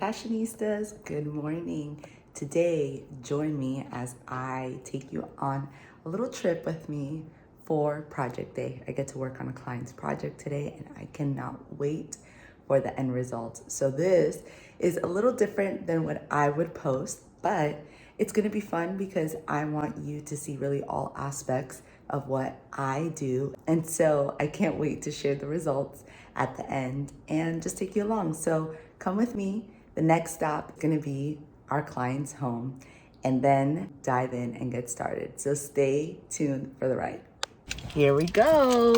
Fashionistas, good morning. Today, join me as I take you on a little trip with me for Project Day. I get to work on a client's project today and I cannot wait for the end result. So, this is a little different than what I would post, but it's gonna be fun because I want you to see really all aspects of what I do. And so I can't wait to share the results at the end and just take you along. So come with me. The next stop is gonna be our client's home and then dive in and get started. So stay tuned for the ride. Here we go.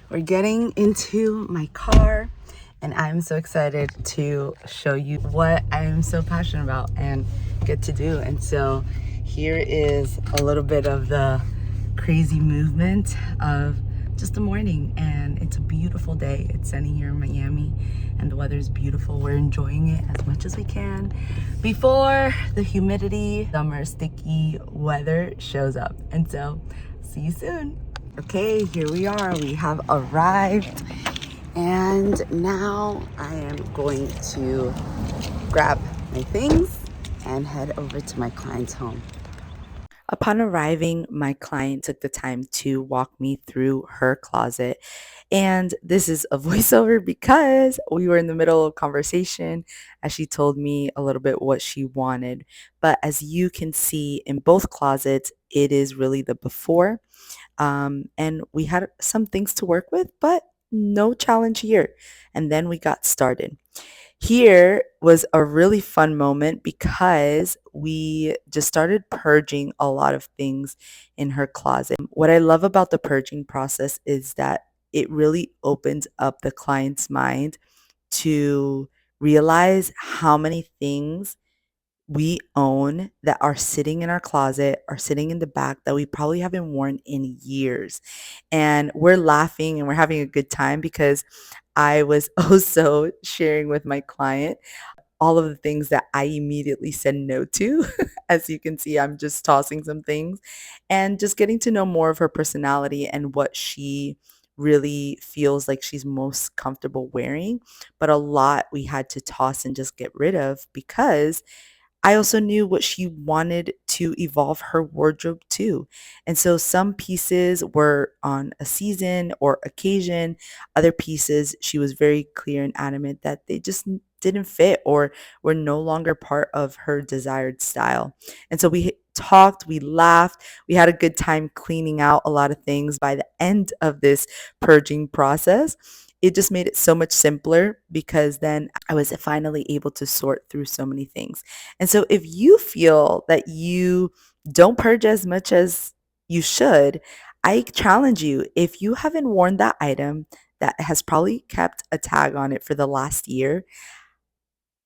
We're getting into my car and I'm so excited to show you what I'm so passionate about and get to do. And so here is a little bit of the crazy movement of just the morning, and it's a beautiful day. It's sunny here in Miami and the weather is beautiful. We're enjoying it as much as we can before the humidity, summer sticky weather shows up. And so see you soon. Okay, here we are. We have arrived and now I am going to grab my things and head over to my client's home. Upon arriving, my client took the time to walk me through her closet. And this is a voiceover because we were in the middle of conversation as she told me a little bit what she wanted. But as you can see in both closets, it is really the before. And we had some things to work with, but no challenge here. And then we got started. Here was a really fun moment because we just started purging a lot of things in her closet. What I love about the purging process is that it really opens up the client's mind to realize how many things we own that are sitting in our closet, are sitting in the back that we probably haven't worn in years. And we're laughing and we're having a good time because I was also sharing with my client all of the things that I immediately said no to. As you can see, I'm just tossing some things and just getting to know more of her personality and what she really feels like she's most comfortable wearing. But a lot we had to toss and just get rid of because I also knew what she wanted to evolve her wardrobe to. And so some pieces were on a season or occasion. Other pieces, she was very clear and adamant that they just didn't fit or were no longer part of her desired style. And so we talked, we laughed, we had a good time cleaning out a lot of things. By the end of this purging process, it just made it so much simpler because then I was finally able to sort through so many things. And so if you feel that you don't purge as much as you should, I challenge you, if you haven't worn that item that has probably kept a tag on it for the last year,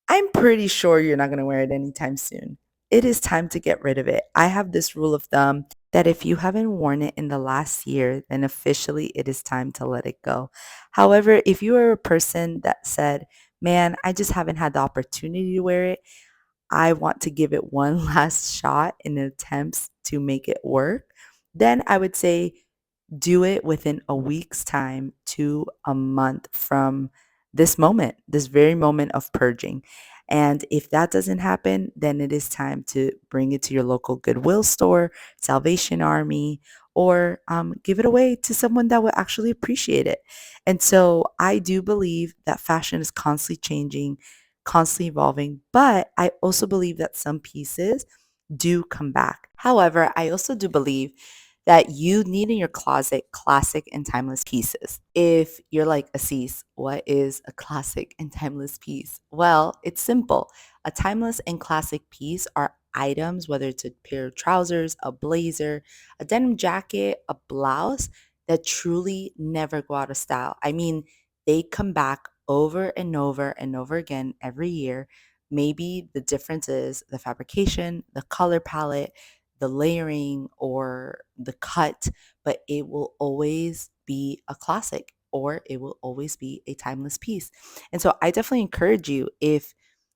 I'm pretty sure you're not going to wear it anytime soon. It is time to get rid of it. I have this rule of thumb that if you haven't worn it in the last year, then officially it is time to let it go. However, if you are a person that said, man, I just haven't had the opportunity to wear it, I want to give it one last shot in attempts to make it work, then I would say do it within a week's time to a month from this moment, this very moment of purging. And if that doesn't happen, then it is time to bring it to your local Goodwill store, Salvation Army, or give it away to someone that will actually appreciate it. And so I do believe that fashion is constantly changing, constantly evolving, but I also believe that some pieces do come back. However, I also do believe that you need in your closet classic and timeless pieces. If you're like, Assis, what is a classic and timeless piece? Well, it's simple. A timeless and classic piece are items, whether it's a pair of trousers, a blazer, a denim jacket, a blouse, that truly never go out of style. I mean, they come back over and over and over again every year. Maybe the difference is the fabrication, the color palette, the layering or the cut, but it will always be a classic or it will always be a timeless piece. And so I definitely encourage you, if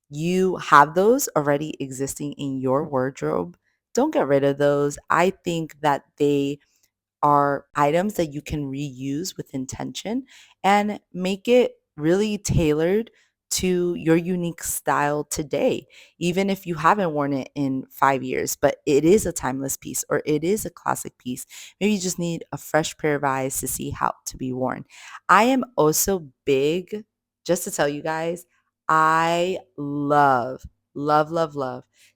you have those already existing in your wardrobe, don't get rid of those. I think that they are items that you can reuse with intention and make it really tailored to your unique style today, even if you haven't worn it in 5 years, but it is a timeless piece or it is a classic piece. Maybe you just need a fresh pair of eyes to see how to be worn. I am also big, just to tell you guys, I love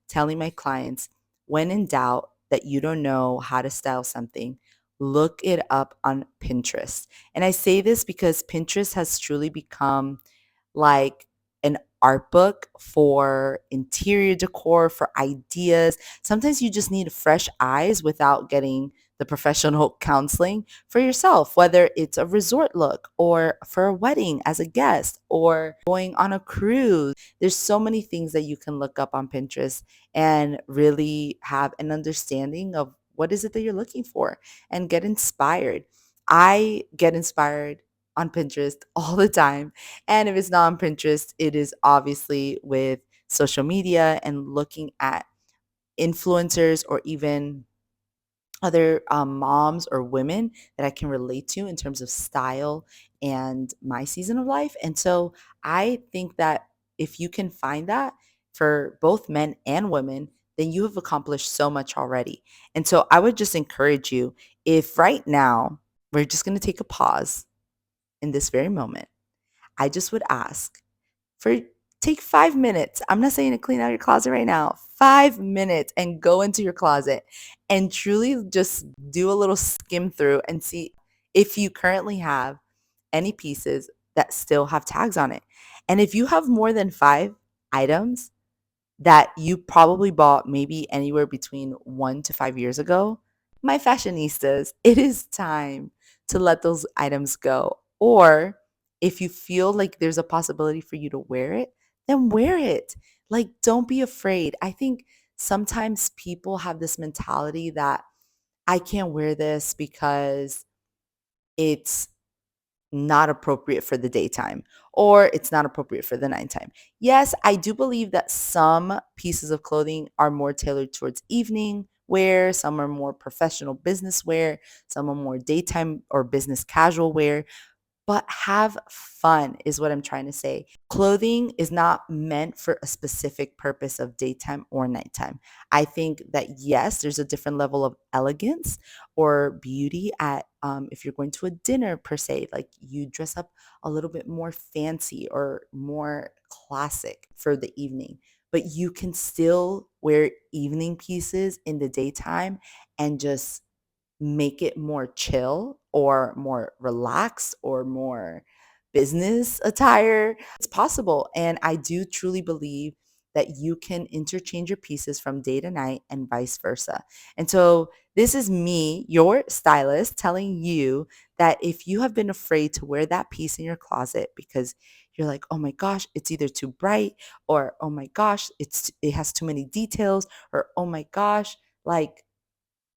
telling my clients when in doubt that you don't know how to style something, look it up on Pinterest. And I say this because Pinterest has truly become like an art book for interior decor, for ideas. Sometimes you just need fresh eyes without getting the professional counseling for yourself, whether it's a resort look or for a wedding as a guest or going on a cruise. There's so many things that you can look up on Pinterest and really have an understanding of what is it that you're looking for and get inspired. I get inspired on Pinterest all the time, and if it's not on Pinterest, it is obviously with social media and looking at influencers or even other moms or women that I can relate to in terms of style and my season of life. And so I think that if you can find that for both men and women, then you have accomplished so much already. And so I would just encourage you, if right now we're just going to take a pause in this very moment, I just would ask for take 5 minutes. I'm not saying to clean out your closet right now. 5 minutes and go into your closet and truly just do a little skim through and see if you currently have any pieces that still have tags on it. And if you have more than 5 items that you probably bought maybe anywhere between 1 to 5 years ago, my fashionistas, it is time to let those items go. Or if you feel like there's a possibility for you to wear it, then wear it. Like, don't be afraid. I think sometimes people have this mentality that I can't wear this because it's not appropriate for the daytime or it's not appropriate for the nighttime. Yes, I do believe that some pieces of clothing are more tailored towards evening wear, some are more professional business wear, some are more daytime or business casual wear, but have fun is what I'm trying to say. Clothing is not meant for a specific purpose of daytime or nighttime. I think that yes, there's a different level of elegance or beauty at if you're going to a dinner per se, like you dress up a little bit more fancy or more classic for the evening. But you can still wear evening pieces in the daytime and just make it more chill or more relaxed or more business attire. It's possible. And I do truly believe that you can interchange your pieces from day to night and vice versa. And so this is me, your stylist, telling you that if you have been afraid to wear that piece in your closet because you're like, oh my gosh, it's either too bright, or oh my gosh, it has too many details, or oh my gosh, like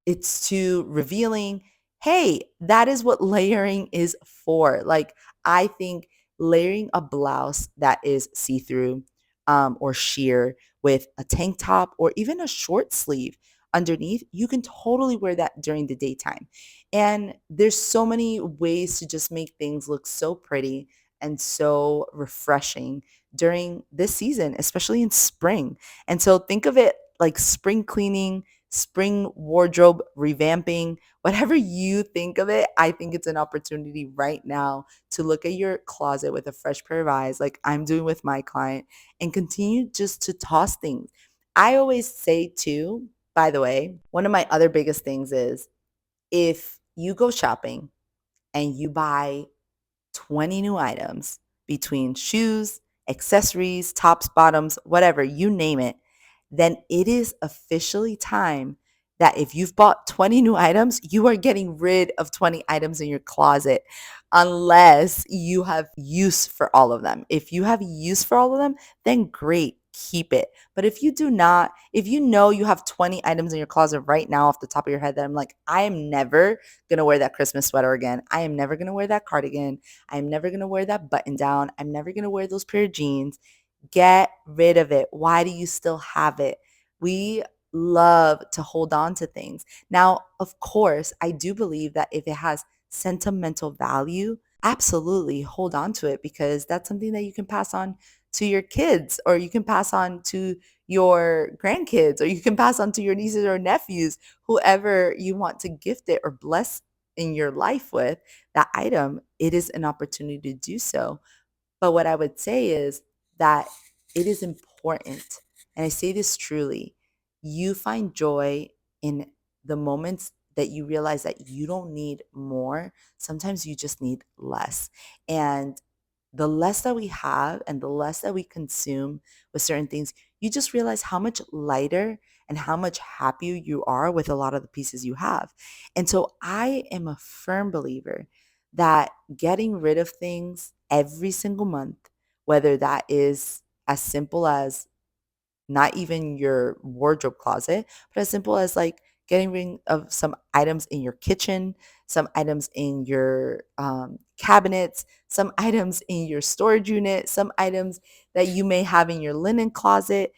it's too revealing. Hey, that is what layering is for. Like, I think layering a blouse that is see through or sheer with a tank top or even a short sleeve underneath, you can totally wear that during the daytime. And there's so many ways to just make things look so pretty and so refreshing during this season, especially in spring. And so think of it like spring cleaning, spring wardrobe revamping, whatever you think of it. I think it's an opportunity right now to look at your closet with a fresh pair of eyes, like I'm doing with my client, and continue just to toss things. I always say, too, by the way, one of my other biggest things is if you go shopping and you buy 20 new items between shoes, accessories, tops, bottoms, whatever, you name it, then it is officially time that if you've bought 20 new items, you are getting rid of 20 items in your closet unless you have use for all of them. If you have use for all of them, then great, keep it. But if you do not, if you know you have 20 items in your closet right now off the top of your head that I'm like, I am never going to wear that Christmas sweater again. I am never going to wear that cardigan. I'm never going to wear that button down. I'm never going to wear those pair of jeans. Get rid of it. Why do you still have it? We love to hold on to things. Now, of course, I do believe that if it has sentimental value, absolutely hold on to it because that's something that you can pass on to your kids, or you can pass on to your grandkids, or you can pass on to your nieces or nephews, whoever you want to gift it or bless in your life with that item. It is an opportunity to do so. But what I would say is that it is important, and I say this truly, you find joy in the moments that you realize that you don't need more. Sometimes you just need less. And the less that we have and the less that we consume with certain things, you just realize how much lighter and how much happier you are with a lot of the pieces you have. And so I am a firm believer that getting rid of things every single month, whether that is as simple as not even your wardrobe closet, but as simple as like getting rid of some items in your kitchen, some items in your cabinets, some items in your storage unit, some items that you may have in your linen closet.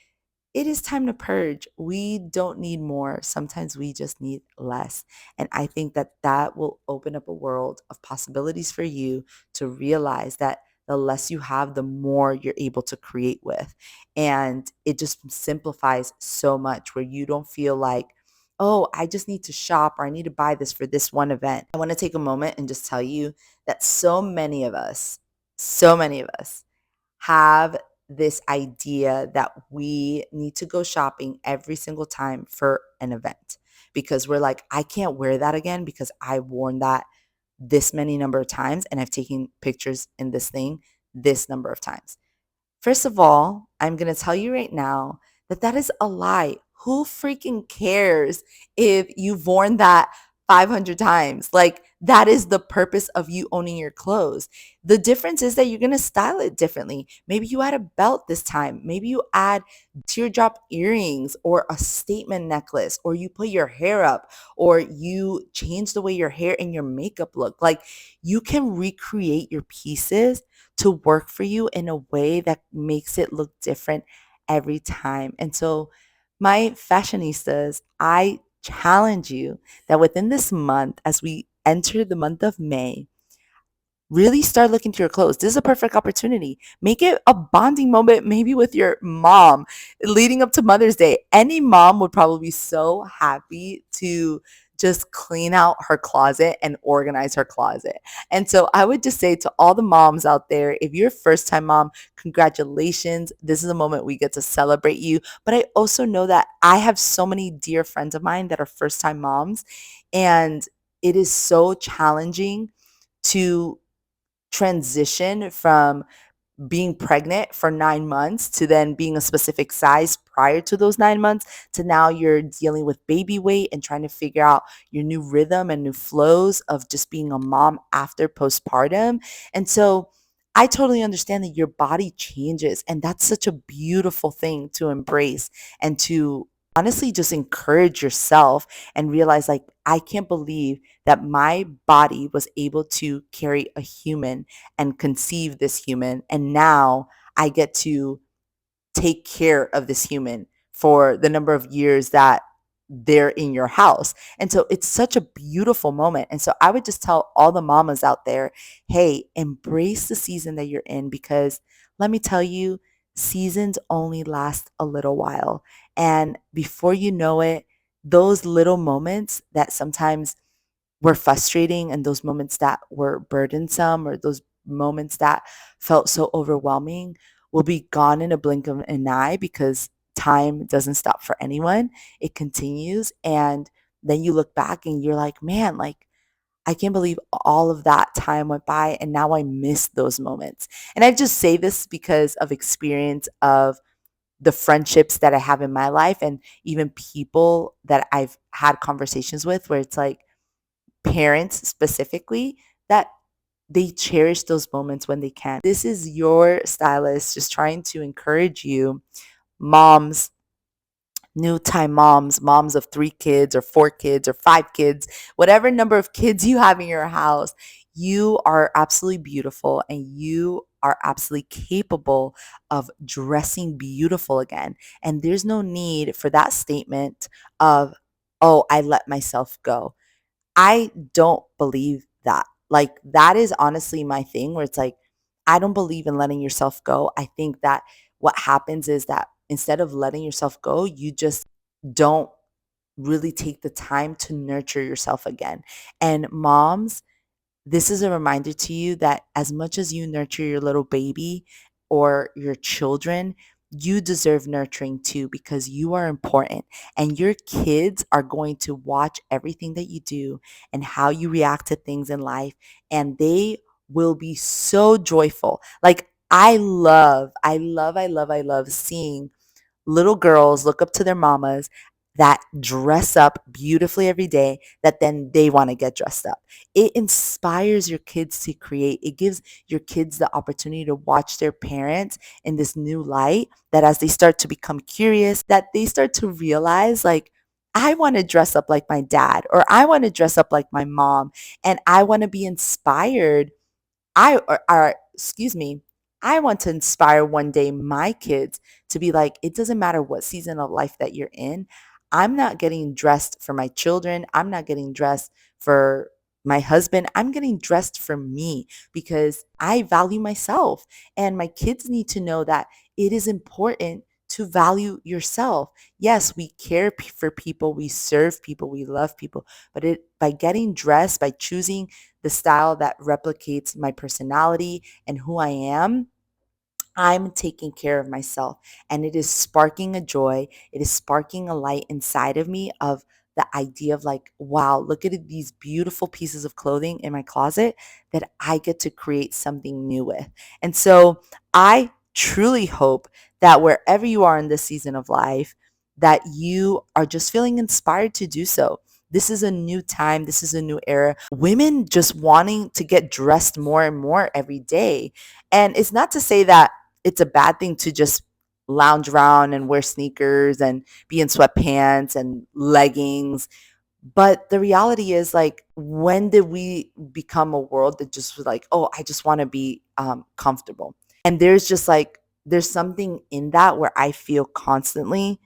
It is time to purge. We don't need more. Sometimes we just need less. And I think that that will open up a world of possibilities for you to realize that the less you have, the more you're able to create with. And it just simplifies so much where you don't feel like, oh, I just need to shop or I need to buy this for this one event. I want to take a moment and just tell you that so many of us have this idea that we need to go shopping every single time for an event because we're like, I can't wear that again because I've worn that this many number of times and I've taken pictures in this thing this number of times. First of all, I'm going to tell you right now that that is a lie. Who freaking cares if you've worn that 500 times? Like, that is the purpose of you owning your clothes. The difference is that you're going to style it differently. Maybe you add a belt this time. Maybe you add teardrop earrings or a statement necklace, or you put your hair up, or you change the way your hair and your makeup look. Like, you can recreate your pieces to work for you in a way that makes it look different every time. And so, my fashionistas, I challenge you that within this month, as we enter the month of May, really start looking to your clothes. This is a perfect opportunity. Make it a bonding moment, maybe with your mom leading up to Mother's Day. Any mom would probably be so happy to just clean out her closet and organize her closet. And so I would just say to all the moms out there, if you're a first time mom, congratulations. This is a moment we get to celebrate you. But I also know that I have so many dear friends of mine that are first time moms, and it is so challenging to transition from being pregnant for 9 months to then being a specific size prior to those 9 months to now you're dealing with baby weight and trying to figure out your new rhythm and new flows of just being a mom after postpartum. And so I totally understand that your body changes, and that's such a beautiful thing to embrace and to honestly just encourage yourself and realize, like, I can't believe that my body was able to carry a human and conceive this human. And now I get to take care of this human for the number of years that they're in your house. And so it's such a beautiful moment. And so I would just tell all the mamas out there, hey, embrace the season that you're in, because let me tell you, seasons only last a little while. And before you know it, those little moments that sometimes were frustrating and those moments that were burdensome or those moments that felt so overwhelming will be gone in a blink of an eye, because time doesn't stop for anyone. It continues. And then you look back and you're like, man, like, I can't believe all of that time went by and now I miss those moments. And I just say this because of experience of the friendships that I have in my life and even people that I've had conversations with where it's like, parents specifically, that they cherish those moments when they can. This is your stylist just trying to encourage you, moms, new time moms, moms of 3 kids or 4 kids or 5 kids, whatever number of kids you have in your house. You are absolutely beautiful and you are absolutely capable of dressing beautiful again. And there's no need for that statement of, oh, I let myself go. I don't believe that. Like, that is honestly my thing where it's like, I don't believe in letting yourself go. I think that what happens is that instead of letting yourself go, you just don't really take the time to nurture yourself again. And moms, this is a reminder to you that as much as you nurture your little baby or your children, you deserve nurturing too because you are important and your kids are going to watch everything that you do and how you react to things in life, and they will be so joyful. Like I love seeing little girls look up to their mamas that dress up beautifully every day, that then they want to get dressed up. It inspires your kids to create. It gives your kids the opportunity to watch their parents in this new light, that as they start to become curious, that they start to realize like, I want to dress up like my dad, or I want to dress up like my mom, and I want to be inspired. Excuse me, I want to inspire one day my kids to be like, it doesn't matter what season of life that you're in. I'm not getting dressed for my children. I'm not getting dressed for my husband. I'm getting dressed for me because I value myself. And my kids need to know that it is important to value yourself. Yes, we care for people, we serve people, we love people, but it by getting dressed, by choosing the style that replicates my personality and who I am, I'm taking care of myself. And it is sparking a joy. It is sparking a light inside of me of the idea of like, wow, look at these beautiful pieces of clothing in my closet that I get to create something new with. And so I truly hope that wherever you are in this season of life, that you are just feeling inspired to do so. This is a new time. This is a new era. Women just wanting to get dressed more and more every day. And it's not to say that it's a bad thing to just lounge around and wear sneakers and be in sweatpants and leggings. But the reality is, like, when did we become a world that just was like, oh, I just want to be comfortable? And there's just like, there's something in that where I feel constantly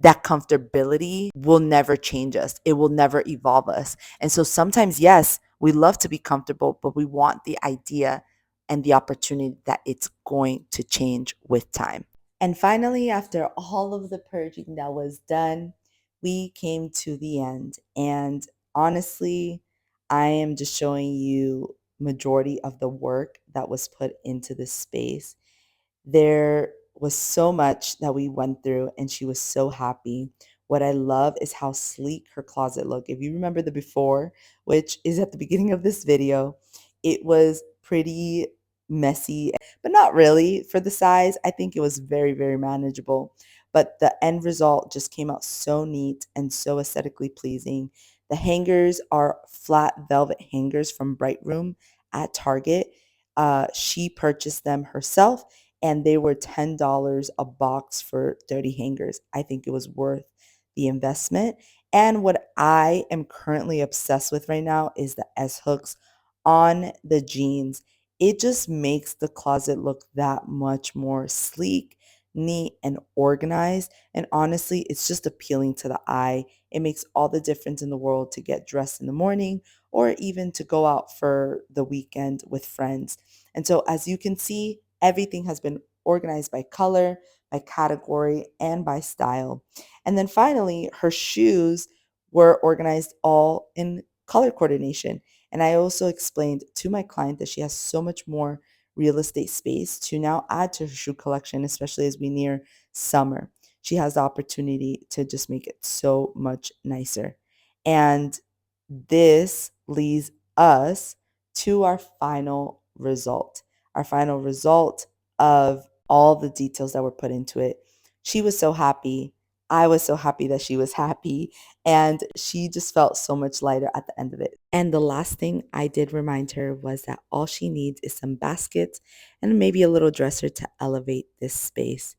that comfortability will never change us. It will never evolve us. And so sometimes, yes, we love to be comfortable, but we want the idea and the opportunity that it's going to change with time. And finally, after all of the purging that was done, we came to the end. And honestly, I am just showing you majority of the work that was put into this space. There was so much that we went through, and she was so happy. What I love is how sleek her closet looked. If you remember the before, which is at the beginning of this video, it was pretty messy, but not really for the size. I think it was very, very manageable. But the end result just came out so neat and so aesthetically pleasing. The hangers are flat velvet hangers from Bright Room at Target. She purchased them herself, and they were $10 a box for 30 hangers. I think it was worth the investment. And what I am currently obsessed with right now is the S hooks on the jeans. It just makes the closet look that much more sleek, neat, and organized. And honestly, it's just appealing to the eye. It makes all the difference in the world to get dressed in the morning or even to go out for the weekend with friends. And so, as you can see, everything has been organized by color, by category, and by style. And then finally, her shoes were organized all in color coordination. And I also explained to my client that she has so much more real estate space to now add to her shoe collection, especially as we near summer. She has the opportunity to just make it so much nicer. And this leads us to our final result. Our final result of all the details that were put into it. She was so happy. I was so happy that she was happy. And she just felt so much lighter at the end of it. And the last thing I did remind her was that all she needs is some baskets and maybe a little dresser to elevate this space.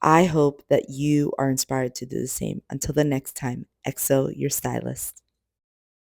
I hope that you are inspired to do the same. Until the next time, EXO, your stylist.